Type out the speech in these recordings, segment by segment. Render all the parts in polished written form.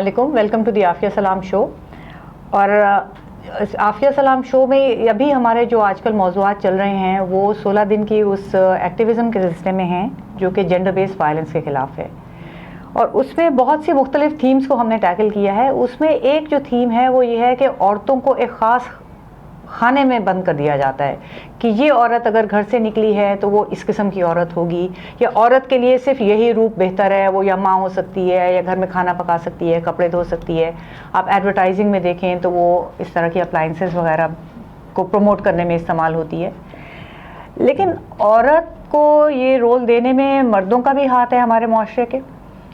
अस्सलामुअलैकुम, welcome to the Aafia सलाम show. और आफिया सलाम शो में अभी हमारे जो आजकल मौज़ूआत चल रहे हैं वो 16 दिन की उस एक्टिविज़म के सिलसिले में हैं जो कि जेंडर बेस्ड वायलेंस के ख़िलाफ़ है। और उसमें बहुत सी मुख्तलिफ़ थीम्स को हमने टैकल किया है। उसमें एक जो थीम है वो ये है कि औरतों को एक ख़ास खाने में बंद कर दिया जाता है कि ये औरत अगर घर से निकली है तो वो इस किस्म की औरत होगी, या औरत के लिए सिर्फ यही रूप बेहतर है, वो या माँ हो सकती है या घर में खाना पका सकती है, कपड़े धो सकती है। आप एडवर्टाइजिंग में देखें तो वो इस तरह की अप्लाइंसेस वगैरह को प्रमोट करने में इस्तेमाल होती है। लेकिन औरत को ये रोल देने में मर्दों का भी हाथ है हमारे माशरे के,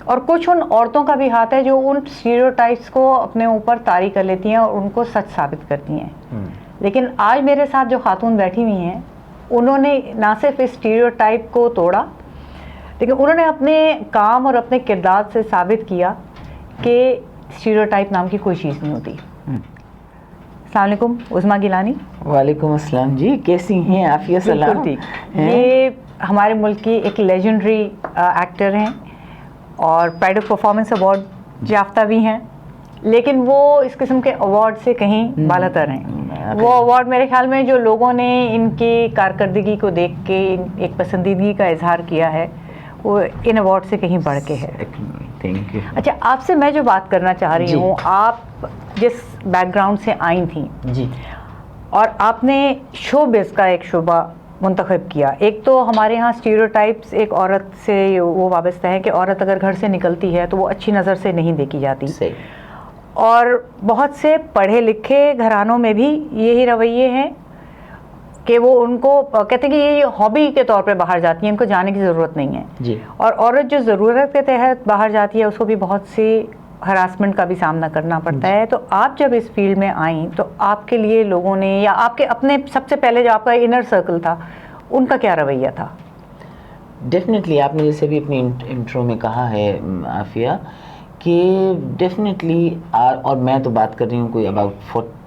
और कुछ उन औरतों का भी हाथ है जो उन स्टीरियोटाइप्स को अपने ऊपर तारी कर लेती हैं और उनको सच साबित करती हैं। लेकिन आज मेरे साथ जो खातून बैठी हुई हैं उन्होंने ना सिर्फ इस स्टीरियोटाइप को तोड़ा, लेकिन उन्होंने अपने काम और अपने किरदार से साबित किया कि स्टीरियोटाइप नाम की कोई चीज़ नहीं होती। अस्सलाम वालेकुम उस्मा गिलानी। वालेकुम अस्सलाम जी, कैसी हैं? आफिया सलाम। ठीक। ये हमारे मुल्क की एक लेजेंडरी एक्टर हैं और प्राइड ऑफ परफॉर्मेंस अवार्ड याफ्ता भी हैं, लेकिन वो इस किस्म के अवार्ड से कहीं बालातर हैं। वो अवार्ड मेरे ख्याल में जो लोगों ने इनकी कारकर्दगी को देख के एक पसंदीदगी का इजहार किया है वो इन अवार्ड से कहीं बढ़ के है। Thank you. अच्छा, आपसे मैं जो बात करना चाह रही हूँ, आप जिस बैकग्राउंड से आई थी जी, और आपने शोबिज़ का एक शुबा मुंतखब किया। एक तो हमारे यहाँ स्टीरियोटाइप्स एक औरत से वो वाबस्ता है कि औरत अगर घर से निकलती है तो वो अच्छी नज़र से नहीं देखी जाती। सही। और बहुत से पढ़े लिखे घरानों में भी यही रवैये हैं कि वो उनको कहते हैं कि ये हॉबी के तौर पे बाहर जाती हैं, इनको जाने की ज़रूरत नहीं है जी। और औरत जो ज़रूरत के तहत बाहर जाती है उसको भी बहुत सी हरासमेंट का भी सामना करना पड़ता है। तो आप जब इस फील्ड में आई तो आपके लिए लोगों ने या आपके अपने सबसे पहले जो आपका इनर सर्कल था उनका क्या रवैया था? डेफिनेटली आपने जैसे भी अपनी इंट्रो में कहा है आफिया कि डेफिनेटली, और मैं तो बात कर रही हूँ कोई अबाउट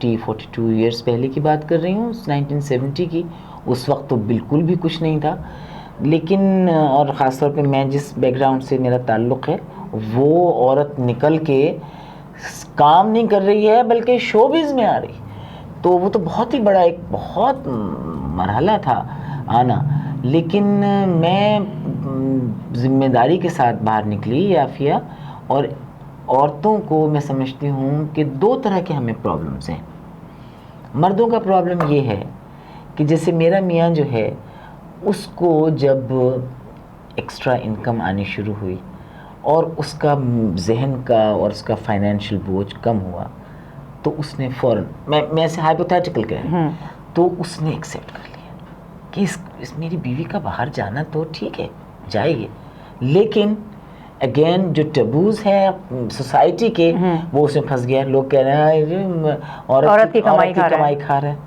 40-42 ईयर्स पहले की बात कर रही हूँ, 1970 की। उस वक्त तो बिल्कुल भी कुछ नहीं था। लेकिन और ख़ास तौर पे मैं जिस बैकग्राउंड से मेरा ताल्लुक़ है, वो औरत निकल के काम नहीं कर रही है बल्कि शोबिज़ में आ रही, तो वो तो बहुत ही बड़ा एक बहुत मरहला था आना। लेकिन मैं ज़िम्मेदारी के साथ बाहर निकली आफिया। और औरतों को मैं समझती हूँ कि दो तरह के हमें प्रॉब्लम्स हैं। मर्दों का प्रॉब्लम ये है कि जैसे मेरा मियाँ जो है उसको जब एक्स्ट्रा इनकम आनी शुरू हुई और उसका जहन का और उसका फाइनेंशियल बोझ कम हुआ तो उसने फ़ौरन, मैं ऐसे हाइपोथेटिकल कह, तो उसने एक्सेप्ट कर लिया कि इस मेरी बीवी का बाहर जाना तो ठीक है, जाएगी, लेकिन अगेन जो टबूज़ हैं सोसाइटी के वो उसमें फंस गया। लोग कह रहे हैं औरत की कमाई खा रहा है,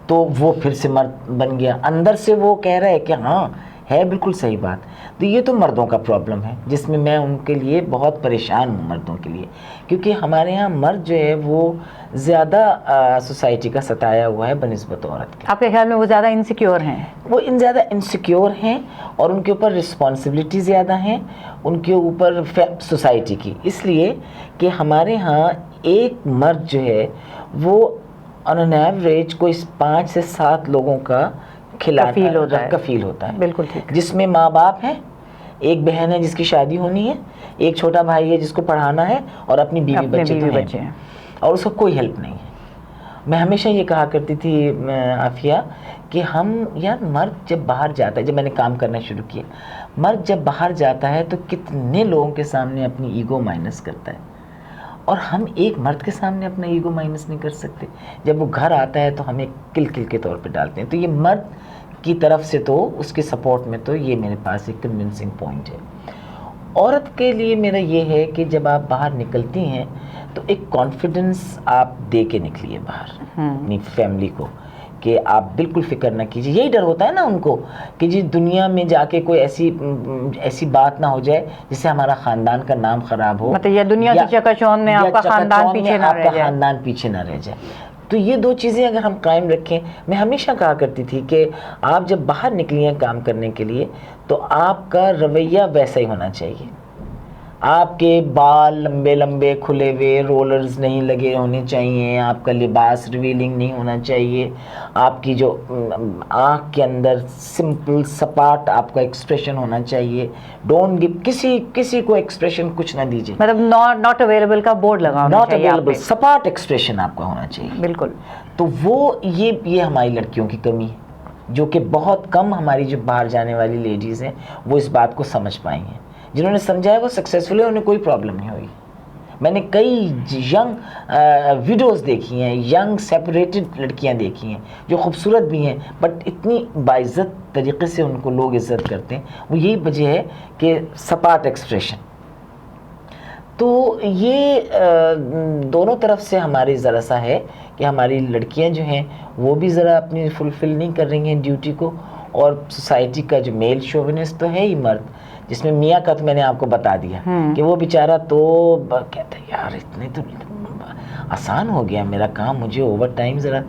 तो वो फिर से मर्द बन गया। अंदर से वो कह रहा है कि हाँ है, बिल्कुल सही बात। तो ये तो मर्दों का प्रॉब्लम है जिसमें मैं उनके लिए बहुत परेशान हूँ, मर्दों के लिए, क्योंकि हमारे यहाँ मर्द जो है वो ज़्यादा सोसाइटी का सताया हुआ है बनिस्बत औरत के। आपके ख्याल में वो ज़्यादा इनसिक्योर हैं? वो ज़्यादा इनसिक्योर हैं और उनके ऊपर रिस्पॉन्सिबिलिटी ज़्यादा हैं उनके ऊपर सोसाइटी की, इसलिए कि हमारे यहाँ एक मर्द जो है वो ऑन एन एवरेज कोई 5 से 7 लोगों का कफील होता है। बिल्कुल ठीक। जिसमें माँ बाप हैं, एक बहन है जिसकी शादी होनी है, एक छोटा भाई है जिसको पढ़ाना है और अपनी बीवी बच्चे हैं और उसको कोई हेल्प नहीं है। मैं हमेशा ये कहा करती थी आफिया कि हम यार, मर्द जब बाहर जाता है, जब मैंने काम करना शुरू किया, मर्द जब बाहर जाता है तो कितने लोगों के सामने अपनी ईगो माइनस करता है, और हम एक मर्द के सामने अपना ईगो माइनस नहीं कर सकते। जब वो घर आता है तो हमें किल के तौर पे डालते हैं। तो ये मर्द की तरफ से तो उसके सपोर्ट में तो ये मेरे पास एक कन्विंसिंग पॉइंट है। औरत के लिए मेरा ये है कि जब आप बाहर निकलती हैं तो एक कॉन्फिडेंस आप दे के निकलिए बाहर अपनी फैमिली को, कि आप बिल्कुल फिक्र ना कीजिए। यही डर होता है ना उनको कि जी दुनिया में जाके कोई ऐसी बात ना हो जाए जिससे हमारा ख़ानदान का नाम ख़राब हो, मतलब या दुनिया की चकाचौंध में आपका ख़ानदान पीछे ना रह जाए। तो ये दो चीज़ें अगर हम कायम रखें, मैं हमेशा कहा करती थी कि आप जब बाहर निकली हैं काम करने के लिए तो आपका रवैया वैसा ही होना चाहिए। आपके बाल लंबे लंबे खुले हुए, रोलर्स नहीं लगे होने चाहिए, आपका लिबास रिवीलिंग नहीं होना चाहिए, आपकी जो आँख के अंदर सिंपल सपाट आपका एक्सप्रेशन होना चाहिए। डोंट गिव किसी को एक्सप्रेशन कुछ ना दीजिए, मतलब नॉट अवेलेबल का बोर्ड लगा होना नॉट चाहिए आप अवेलेबल, पे। सपाट एक्सप्रेशन आपका होना चाहिए। बिल्कुल। तो वो ये हमारी लड़कियों की कमी है, जो कि बहुत कम हमारी जो बाहर जाने वाली लेडीज़ हैं वो इस बात को समझ पाई हैं। जिन्होंने समझा है वो सक्सेसफुल है, उन्हें कोई प्रॉब्लम नहीं हुई। मैंने कई यंग वीडियोस देखी हैं, यंग सेपरेटेड लड़कियां देखी हैं जो खूबसूरत भी हैं, बट इतनी बाइज्जत तरीके से उनको लोग इज्जत करते हैं। वो यही वजह है कि सपाट एक्सप्रेशन। तो ये दोनों तरफ से हमारी ज़रा सा है कि हमारी लड़कियां जो हैं वो भी ज़रा अपनी फुलफ़िल नहीं कर रही हैं ड्यूटी को, और सोसाइटी का जो मेल शोविनिस्ट तो है ही मर्द, जिसमें मियाँ का तो मैंने आपको बता दिया कि वो बेचारा तो कहता है यार इतने तो आसान हो गया मेरा काम, मुझे ओवर टाइम ज़रा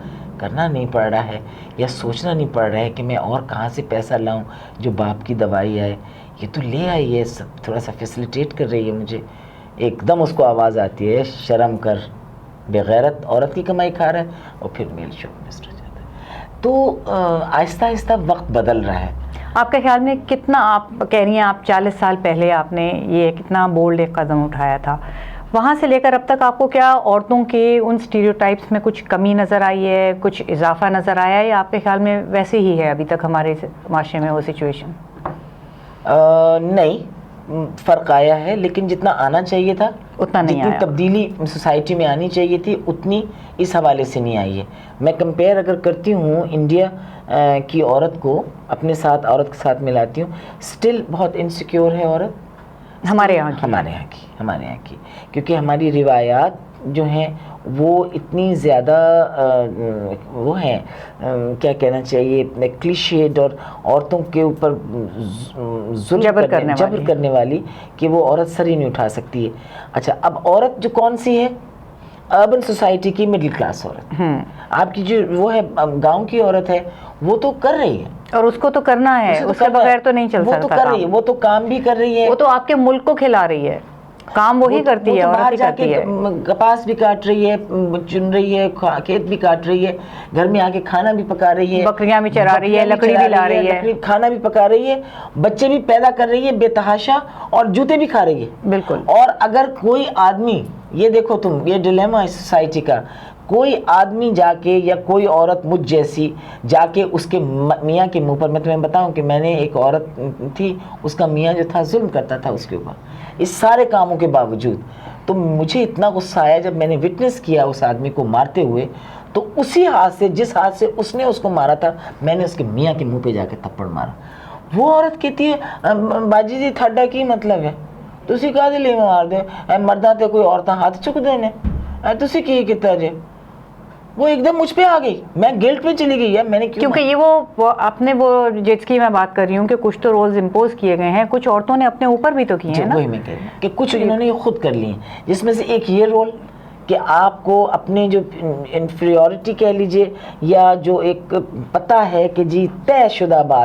करना नहीं पड़ रहा है, या सोचना नहीं पड़ रहा है कि मैं और कहाँ से पैसा लाऊं जो बाप की दवाई आए, ये तो ले आई है, सब थोड़ा सा फैसिलिटेट कर रही है मुझे। एकदम उसको आवाज़ आती है शर्म कर, बेगैरत औरत की कमाई खा रहा है, और फिर मेल शोविनिस्ट हो जाता है। तो आहिस्ता आहिस्ता वक्त बदल रहा है। आपके ख्याल में कितना, आप कह रही हैं आप 40 साल पहले आपने ये कितना बोल्ड एक कदम उठाया था, वहाँ से लेकर अब तक आपको क्या औरतों के उन स्टीरियोटाइप्स में कुछ कमी नज़र आई है, कुछ इजाफा नज़र आया है, या आपके ख्याल में वैसे ही है अभी तक हमारे माशरे में वो सिचुएशन? नहीं, फ़र्क आया है, लेकिन जितना आना चाहिए था उतना नहीं जितनी आया। तब्दीली सोसाइटी में आनी चाहिए थी उतनी इस हवाले से नहीं आई है। मैं कंपेयर अगर करती हूँ इंडिया की औरत को अपने साथ, औरत के साथ मिलाती हूँ, स्टिल बहुत इनसिक्योर है औरत हमारे यहाँ की, क्योंकि हमारी रिवायात जो हैं वो इतनी ज़्यादा वो हैं, क्या कहना चाहिए, क्लीशेड और औरतों के ऊपर जबर करने वाली कि वो औरत सर ही नहीं उठा सकती है। अच्छा, अब औरत जो कौन सी है, अर्बन सोसाइटी की मिडिल क्लास औरत, आपकी जो वो है गांव की औरत है, वो तो कर रही है, और उसको तो करना है, उसके बगैर तो नहीं चल सकता। वो तो कर रही है, वो तो काम भी कर रही है, वो तो आपके मुल्क को खिला रही है, काम वही करती है, बाहर औरत ही जाके करती है। कपास भी काट रही है, चुन रही है, खेत भी काट रही है, घर में आके खाना भी पका रही है, बकरियां भी चरा रही है, लकड़ी भी ला रही है, खाना भी पका रही है, बच्चे भी पैदा कर रही है बेतहाशा, और जूते भी खा रही है। बिल्कुल। और अगर कोई आदमी, ये देखो तुम, ये डिलेमा है सोसाइटी का, कोई आदमी जाके या कोई औरत मुझ जैसी जाके उसके मियाँ के मुंह पर, मैं तुम्हें बताऊं कि मैंने एक औरत थी, उसका मियाँ जो था जुल्म करता था उसके ऊपर, इस सारे कामों के बावजूद। तो मुझे इतना गुस्सा आया जब मैंने विटनेस किया उस आदमी को मारते हुए, तो उसी हाथ से, जिस हाथ से उसने उसको मारा था, मैंने उसके मियाँ के मुँह पर जाके थप्पड़ मारा। वो औरत कहती है बाजी जी थाडा की मतलब है, तुसी काहदे लिए मार दे, मर्दा ते कोई औरतां हाथ चुकदे ने, तुसी की कीता जे। वो एकदम मुझ पे आ गई, मैं गिल्ट में चली गई है, मैंने क्योंकि ये वो आपने वो जिसकी मैं बात कर रही हूँ कि कुछ तो रोल्स इम्पोज किए गए हैं, कुछ औरतों ने अपने ऊपर भी तो किए हैं ना। वही मैं कह रही हूँ कि कुछ इन्होंने ये खुद कर लिए, जिसमें से एक ये रोल कि आपको अपने जो इन्फीरियॉरिटी कह लीजिए, या जो एक पता है कि जी तयशुदा बात